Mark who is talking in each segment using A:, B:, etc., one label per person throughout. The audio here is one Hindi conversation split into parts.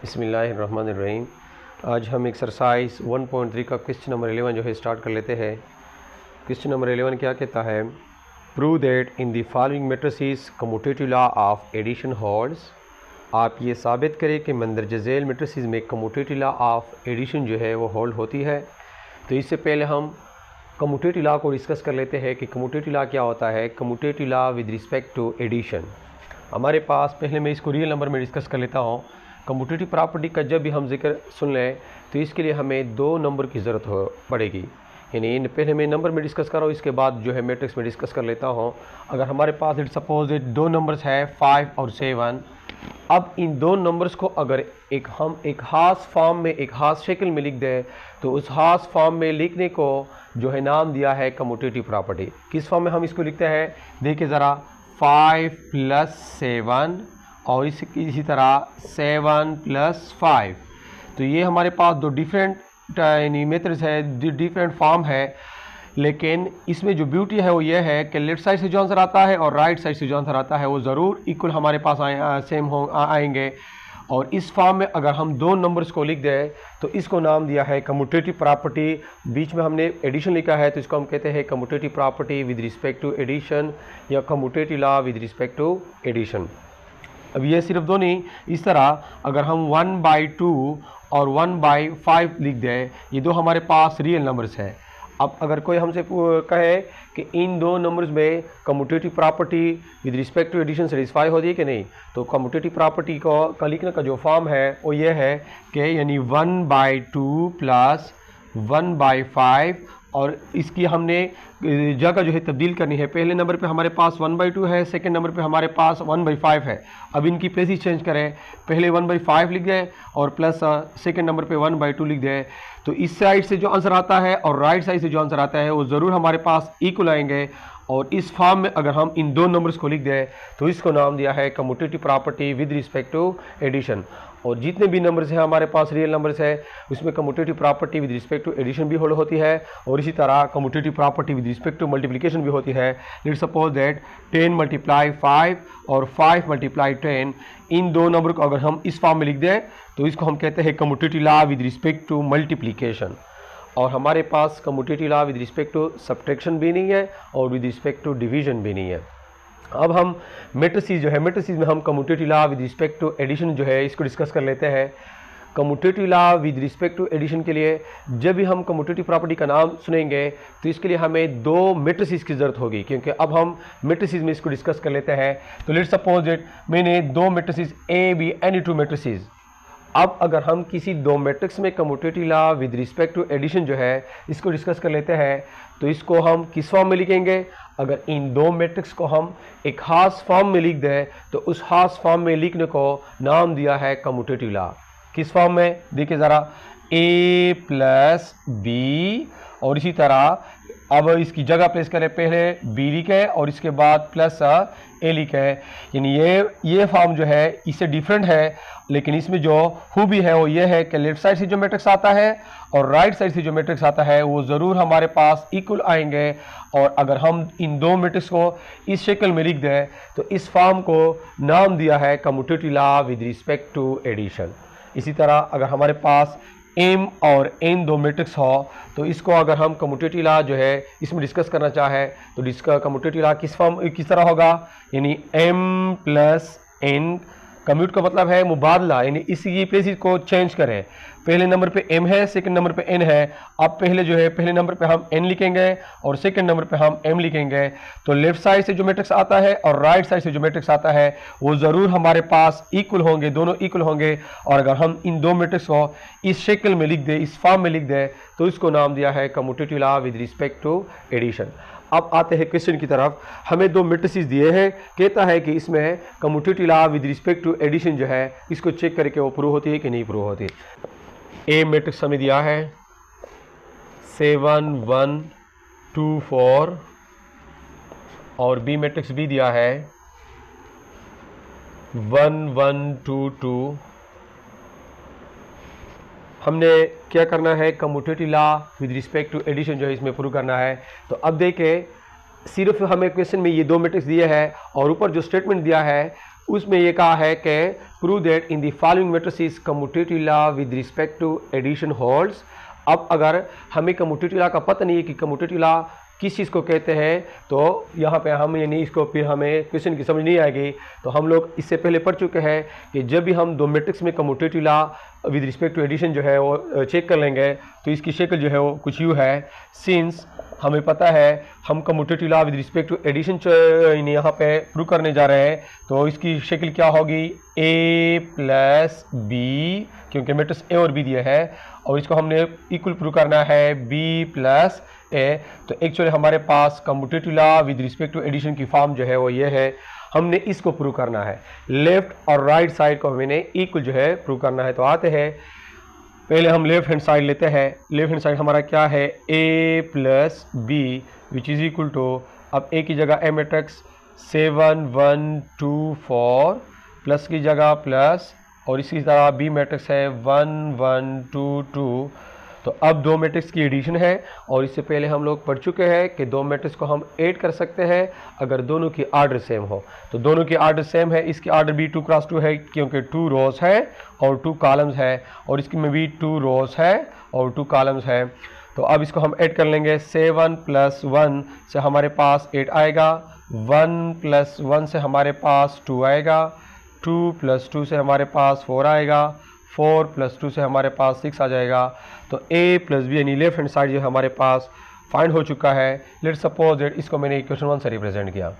A: बिस्मिल्लाहिर्रहमानिर्रहीम। आज हम एक्सरसाइज 1.3 का क्वेश्चन नंबर 11 जो है स्टार्ट कर लेते हैं। क्वेश्चन नंबर 11 क्या कहता है? Prove that in the following matrices commutative law of addition holds. आप ये साबित करें कि मंदरज झैल मैट्रिसेस में कम्यूटेटिव लॉ ऑफ एडिशन जो है वो होल्ड होती है। तो इससे पहले हम कम्यूटेटिव लॉ को डिस्कस कर लेते हैं कि कम्यूटेटिव लॉ क्या होता है। Commutative law with respect to addition, हमारे पास पहले मैं इसको रियल नंबर में डिस्कस कर लेता हूँ। कम्यूटेटिव प्रॉपर्टी का जब भी हम जिक्र सुन लें तो इसके लिए हमें दो नंबर की ज़रूरत पड़ेगी। यानी पहले मैं नंबर में डिस्कस कर रहा हूँ, इसके बाद जो है मैट्रिक्स में डिस्कस कर लेता हूँ। अगर हमारे पास इट सपोज दो नंबर्स है 5 और 7। अब इन दो नंबर्स को अगर हम एक खास फॉर्म में, एक खास शक्ल में लिख दें तो उस खास फॉर्म में लिखने को जो है नाम दिया है कम्यूटेटिव प्रॉपर्टी। किस फॉर्म में हम इसको लिखते हैं? देखिए ज़रा, 5 + 7 और इसी तरह 7 + 5। तो ये हमारे पास दो डिफरेंट यानी मेथड्स है, डिफरेंट फॉर्म है। लेकिन इसमें जो ब्यूटी है वो ये है कि लेफ्ट साइड से जो आंसर आता है और राइट साइड से जो आंसर आता है वो ज़रूर इक्वल हमारे पास सेम आएंगे। और इस फॉर्म में अगर हम दो नंबर्स को लिख दें तो इसको नाम दिया है कम्यूटेटिव प्रॉपर्टी। बीच में हमने एडिशन लिखा है तो इसको हम कहते हैं commutative property with respect to addition या commutative law with respect to addition. अब ये सिर्फ दो नहीं, इस तरह अगर हम 1/2 और 1/5 लिख दें, ये दो हमारे पास रियल नंबर्स हैं। अब अगर कोई हमसे कहे कि इन दो नंबर्स में commutative property with respect to addition satisfy होती है कि नहीं, तो कम्यूटेटिव प्रॉपर्टी का लिखने का जो फॉर्म है वो ये है कि यानी 1/2 + 1/5 और इसकी हमने जगह जो है तब्दील करनी है। पहले नंबर पे हमारे पास 1/2 है, सेकंड नंबर पे हमारे पास 1/5 है। अब इनकी प्लेसेस चेंज करें, पहले 1/5 लिख दें और प्लस सेकंड नंबर पे 1/2 लिख दें। तो इस साइड से जो आंसर आता है और राइट साइड से जो आंसर आता है वो ज़रूर हमारे पास इक्वल आएंगे। और इस फॉर्म में अगर हम इन दो नंबर्स को लिख दें तो इसको नाम दिया है commutative property with respect to addition. और जितने भी नंबर्स हैं हमारे पास रियल नंबर्स है उसमें commutative property with respect to addition भी होल्ड होती है और इसी तरह commutative property with respect to multiplication भी होती है। लेट्स सपोज दैट 10 × 5 और 5 × 10, इन दो नंबर को अगर हम इस फॉर्म में लिख दें तो इसको हम कहते हैं commutative law with respect to multiplication. और हमारे पास commutative law with respect to subtraction भी नहीं है और विद रिस्पेक्ट टू डिवीजन भी नहीं है। अब हम मैट्रिसेस जो है, मैट्रिसेस में हम commutative law with respect to addition जो है इसको डिस्कस कर लेते हैं। Commutative law with respect to addition के लिए जब भी हम कम्यूटेटिव प्रॉपर्टी का नाम सुनेंगे तो इसके लिए हमें दो मैट्रिसेस की ज़रूरत होगी, क्योंकि अब हम मैट्रिसेस में इसको डिस्कस कर लेते हैं। तो लेट्स सपोज दैट मैंने दो matrices A B any two matrices. अब अगर हम किसी दो मैट्रिक्स में commutative law with respect to addition जो है इसको डिस्कस कर लेते हैं तो इसको हम किस फॉर्म में लिखेंगे? अगर इन दो मैट्रिक्स को हम एक खास फॉर्म में लिख दें तो उस खास फॉर्म में लिखने को नाम दिया है कम्यूटेटिव लॉ। किस फॉर्म में? देखिए ज़रा, A + B और इसी तरह अब इसकी जगह प्लेस करें, पहले B लिखे और इसके बाद प्लस A लिखे। यानी ये फॉर्म जो है इससे डिफरेंट है, लेकिन इसमें जो खूबी है वो ये है कि लेफ्ट साइड से जो मैट्रिक्स आता है और राइट साइड से जो मैट्रिक्स आता है वो ज़रूर हमारे पास इक्वल आएंगे। और अगर हम इन दो मैट्रिक्स को इस शक्ल में लिख दें तो इस फॉर्म को नाम दिया है commutative law with respect to addition. इसी तरह अगर हमारे पास M और N दो मैट्रिक्स हो तो इसको अगर हम कम्यूटेटिव लॉ जो है इसमें डिस्कस करना चाहे तो कम्यूटेटिव लॉ किस तरह होगा? यानी M + N, कम्यूट का मतलब है मुबादला, यानी इसी प्लेसेस को चेंज करें। पहले नंबर पे M है, सेकंड नंबर पे N है। अब पहले जो है पहले नंबर पे हम N लिखेंगे और सेकंड नंबर पे हम M लिखेंगे। तो लेफ्ट साइड से जो मैट्रिक्स आता है और राइट साइड से जो मैट्रिक्स आता है वो ज़रूर हमारे पास इक्वल होंगे, दोनों इक्वल होंगे। और अगर हम इन दो मैट्रिक्स को इस शक्ल में लिख दें, इस फॉर्म में लिख दें तो इसको नाम दिया है commutative law with respect to addition. अब आते हैं क्वेश्चन की तरफ। हमें दो मैट्रिसेस दिए हैं, कहता है कि इसमें commutative law with respect to addition जो है इसको चेक करके वो प्रूव होती है कि नहीं प्रूव होती। ए मैट्रिक्स हमें दिया है 7 1 2 4 और बी मैट्रिक्स भी दिया है 1 1 2 2। हमने क्या करना है? Commutative law with respect to addition जो है इसमें प्रूव करना है। तो अब देखें, सिर्फ हमें क्वेश्चन में ये दो मैट्रिक्स दिए हैं और ऊपर जो स्टेटमेंट दिया है उसमें ये कहा है कि prove that in the following matrices commutative law with respect to addition holds. अब अगर हमें कम्यूटेटिव लॉ का पता नहीं है कि कम्यूटेटिव लॉ किस चीज़ को कहते हैं, तो यहाँ पे हम यानी इसको फिर हमें क्वेश्चन की समझ नहीं आएगी। तो हम लोग इससे पहले पढ़ चुके हैं कि जब भी हम दो मैट्रिक्स में commutative law with respect to addition जो है वो चेक कर लेंगे तो इसकी शक्ल जो है वो कुछ यूँ है। सिंस हमें पता है हम commutative law with respect to addition यहाँ पे प्रूव करने जा रहे हैं, तो इसकी शक्ल क्या होगी, a प्लस बी, क्योंकि मैट्रिक्स ए और बी दिया है और इसको हमने इक्वल प्रूव करना है b प्लस ए। तो एक्चुअली हमारे पास commutative law with respect to addition की फॉर्म जो है वो ये है। हमने इसको प्रूव करना है, लेफ्ट और राइट साइड को हमने इक्वल जो है प्रूव करना है। तो आते हैं, पहले हम लेफ्ट हैंड साइड लेते हैं। लेफ्ट हैंड साइड हमारा क्या है, a plus B which is equal to, अब a की जगह a मैट्रिक्स 7 1 2 4 प्लस की जगह प्लस और इसी तरह b मैट्रिक्स है 1 1 2 2। तो अब दो मैट्रिक्स की एडिशन है और इससे पहले हम लोग पढ़ चुके हैं कि दो मैट्रिक्स को हम ऐड कर सकते हैं अगर दोनों की आर्डर सेम हो। तो दोनों की आर्डर सेम है, इसकी आर्डर भी 2 क्रॉस 2 है क्योंकि 2 रोज है और 2 कॉलम्स है, और इसकी में भी 2 रोज है और 2 कॉलम्स है। तो अब इसको हम ऐड कर लेंगे। 7 प्लस 1 से हमारे पास 8 आएगा, 1 प्लस 1 से हमारे पास 2 आएगा, 2 प्लस 2 से हमारे पास 4 आएगा, 4 प्लस 2 से हमारे पास 6 आ जाएगा। तो a प्लस बी यानी लेफ्ट हैंड साइड जो हमारे पास फाइंड हो चुका है। लेट्स सपोज दैट इसको मैंने इक्वेशन 1 से रिप्रेजेंट किया।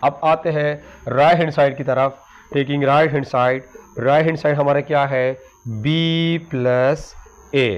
A: अब आते हैं राइट हैंड साइड की तरफ। टेकिंग राइट हैंड साइड हमारा क्या है, b plus a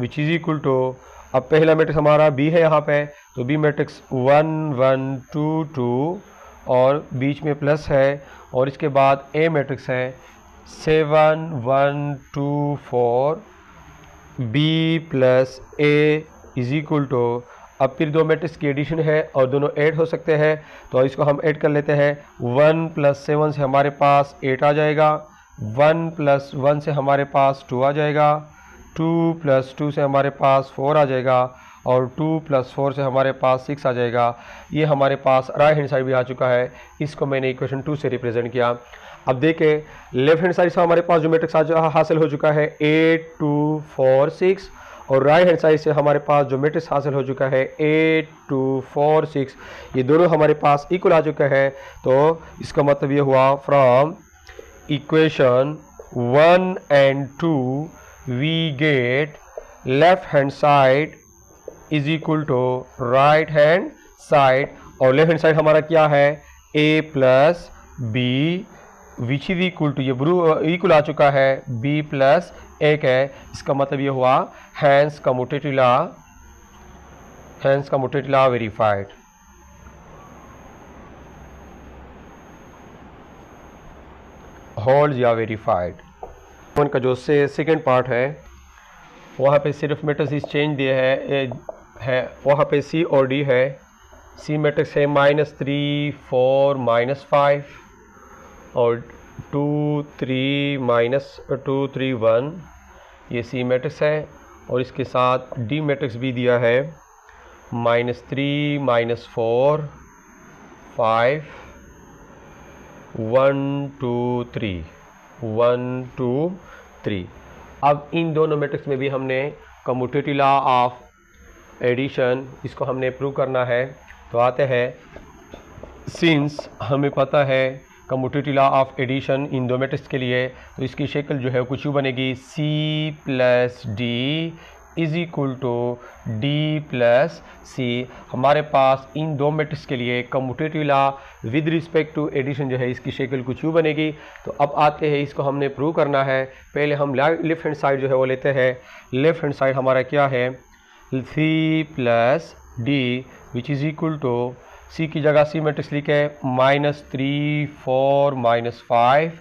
A: which is equal to, अब पहला मैट्रिक्स हमारा b है यहाँ पे, तो b मैट्रिक्स 1 1 2 2 और बीच में प्लस है, और इसके बाद a मैट्रिक्स है 7 1 2 4 b plus a is equal to, अब फिर दो मैट्रिक्स की एडिशन है और दोनों ऐड हो सकते हैं, तो इसको हम ऐड कर लेते हैं। 1 प्लस 7 से हमारे पास 8 आ जाएगा, 1 प्लस 1 से हमारे पास 2 आ जाएगा, 2 प्लस 2 से हमारे पास 4 आ जाएगा और 2 प्लस 4 से हमारे पास 6 आ जाएगा। ये हमारे पास राइट हैंड साइड भी आ चुका है, इसको मैंने इक्वेशन 2 से रिप्रेजेंट किया। अब देखें लेफ्ट हैंड साइड से हमारे पास जो मैट्रिक्स हासिल हो चुका है 8 2 4 6, और राइट हैंड साइड से हमारे पास जो मैट्रिक्स हासिल हो चुका है 8 2 4 6, ये दोनों हमारे पास इक्वल आ चुका है। तो इसका मतलब ये हुआ from equation 1 and 2 we get left hand side is equal to right hand side, और लेफ्ट हैंड साइड हमारा क्या है, a plus B which is equal to, ये इक्वल आ चुका है b प्लस एक है। इसका मतलब ये हुआ hence commutative law verified. Hold या वेरीफाइड। उनका जो सेकेंड पार्ट है वहाँ पे सिर्फ मैट्रिक्स चेंज दिए है वहाँ पे c और d है। c मैट्रिक्स है -3 4 -5 और 2 3 -2 3 1, ये c मैट्रिक्स है, और इसके साथ d मैट्रिक्स भी दिया है -3 -4 5 1 2 3 1 2 3। अब इन दोनों मैट्रिक्स में भी हमने कम्यूटेटिव लॉ ऑफ एडिशन इसको हमने प्रूव करना है। तो आते हैं, सिंस हमें पता है commutative law of addition in दो मैट्रिक्स के लिए, तो इसकी शक्ल जो है कुछ यूँ बनेगी, c plus D is equal to d plus C. हमारे पास इन दो मैट्रिक्स के लिए commutative law with respect to addition जो है इसकी शक्ल कुछ यूँ बनेगी। तो अब आते हैं, इसको हमने प्रूव करना है। पहले हम लेफ्ट हैंड साइड जो है वो लेते हैं। लेफ्ट हैंड साइड हमारा क्या है, c plus d which is equal to, c की जगह c मैट्रिक्स लिखे -3 4 -5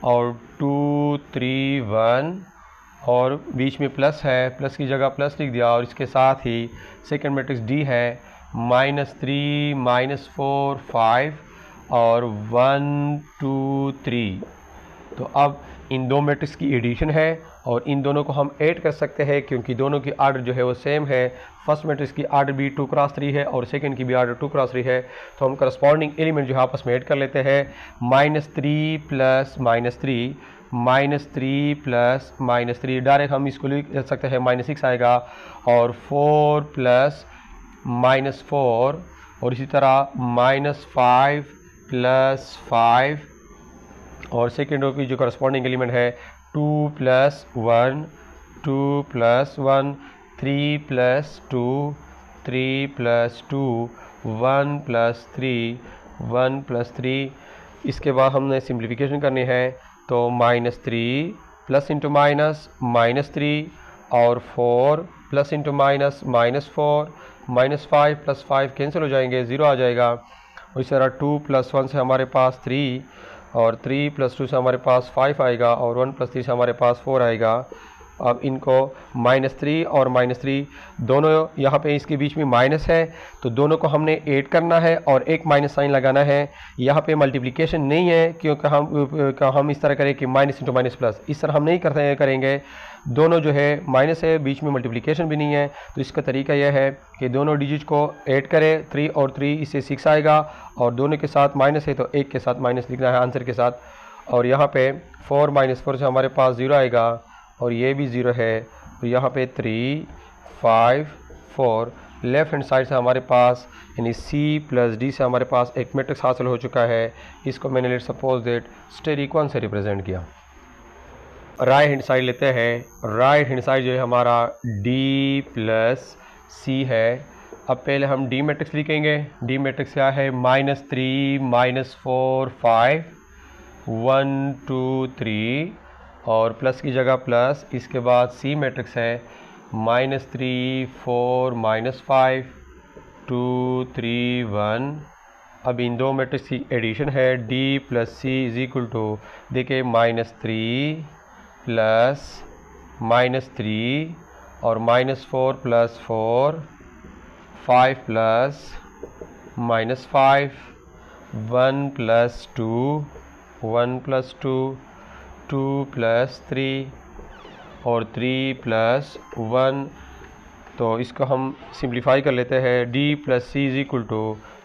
A: और 2 3 1, और बीच में प्लस है, प्लस की जगह प्लस लिख दिया, और इसके साथ ही सेकंड मैट्रिक्स d है -3 -4 5 और 1 2 3। तो अब इन दो मैट्रिक्स की एडिशन है और इन दोनों को हम ऐड कर सकते हैं क्योंकि दोनों की आर्डर जो है वो सेम है। फर्स्ट मैट्रिक्स की आर्डर भी 2 क्रॉस 3 है और सेकंड की भी आर्डर 2 क्रॉस 3 है। तो हम करस्पॉन्डिंग एलिमेंट जो है आपस में ऐड कर लेते हैं। -3 प्लस -3 -3 प्लस -3 डायरेक्ट हम इसको लिख सकते हैं -6 आएगा और 4 प्लस -4 और इसी तरह -5 प्लस 5 और सेकेंड रो की जो करस्पॉन्डिंग एलिमेंट है 2 plus 1 2 plus 1 3 plus 2 3 plus 2 1 plus 3 1 plus 3। इसके बाद हमने सिंप्लीफिकेशन करनी है तो -3 प्लस इंटू माइनस -3 और 4 plus into minus -4 -5 plus 5 cancel हो जाएंगे, 0 आ जाएगा। इसी तरह 2 प्लस 1 से हमारे पास 3 और 3 प्लस 2 से हमारे पास 5 आएगा और 1 प्लस 3 से हमारे पास 4 आएगा। अब इनको -3 और -3 दोनों यहाँ पे इसके बीच में माइनस है तो दोनों को हमने ऐड करना है और एक माइनस साइन लगाना है। यहाँ पे मल्टीप्लिकेशन नहीं है क्योंकि हम इस तरह करें कि माइनस इंटू माइनस प्लस, इस तरह हम नहीं करेंगे। दोनों जो है माइनस है, बीच में मल्टीप्लिकेशन भी नहीं है। तो इसका तरीका यह है कि दोनों डिजिट को ऐड करें, 3 और 3 इससे 6 आएगा और दोनों के साथ माइनस है तो एक के साथ माइनस लिखना है आंसर के साथ। और यहाँ पे 4 -4 से हमारे पास 0 आएगा और ये भी 0 है। तो यहाँ पे 3 5 4 लेफ्ट हैंड साइड से हमारे पास यानी C प्लस D से हमारे पास एक मैट्रिक्स हासिल हो चुका है। इसको मैंने लेट सपोज दैट स्टेरिक 1 से रिप्रेजेंट किया। राइट हैंड साइड लेते हैं। राइट हैंड साइड जो है हमारा D प्लस C है। अब पहले हम D मैट्रिक्स लिखेंगे। D मैट्रिक्स क्या है? -3 -4 5 1 2 3 और प्लस की जगह प्लस। इसके बाद C मैट्रिक्स है -3 4 -5 2 3 1। अब इन दो मैट्रिक्स की एडिशन है D plus C is equal to, देखिए -3 प्लस -3 और -4 plus 4 5 plus -5 1 plus 2 1 plus 2 2 plus 3 और 3 प्लस 1। तो इसको हम सिंप्लीफाई कर लेते हैं। D plus C is equal to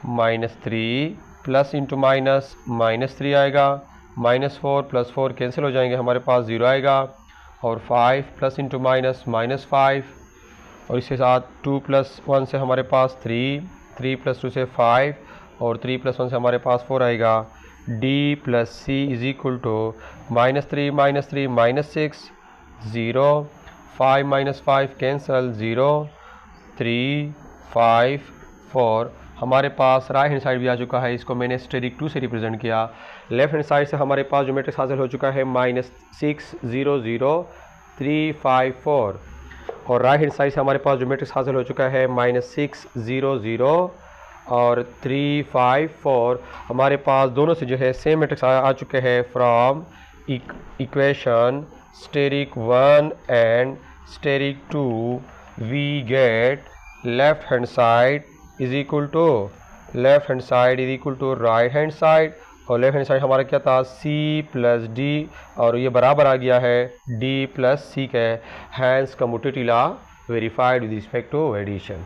A: -3 plus into minus -3 आएगा, -4 प्लस 4 कैंसिल हो जाएंगे, हमारे पास 0 आएगा और 5 प्लस इंटू माइनस -5 और इसके साथ 2 प्लस 1 से हमारे पास 3 3 प्लस 2 से 5 और 3 प्लस 1 से हमारे पास 4 आएगा। D plus C is equal to -3 -6 0 5 -5 cancel 0 3 5 4। हमारे पास राइट हैंड साइड भी आ चुका है, इसको मैंने स्टेरिक 2 से रिप्रेजेंट किया। लेफ्ट हैंड साइड से हमारे पास जो मैट्रिक्स हासिल हो चुका है -6 0 0 3 5 4 और राइट हैंड साइड से हमारे पास जो मैट्रिक्स हासिल हो चुका है -6 0 0 और 3 5 4। हमारे पास दोनों से जो है सेम मैट्रिक्स आ चुके हैं from equation asterisk 1 and asterisk 2 we get left hand side is equal to right hand side और लेफ्ट हैंड साइड हमारा क्या था? C प्लस D और ये बराबर आ गया है D प्लस C के। Hence commutative law verified with respect to addition.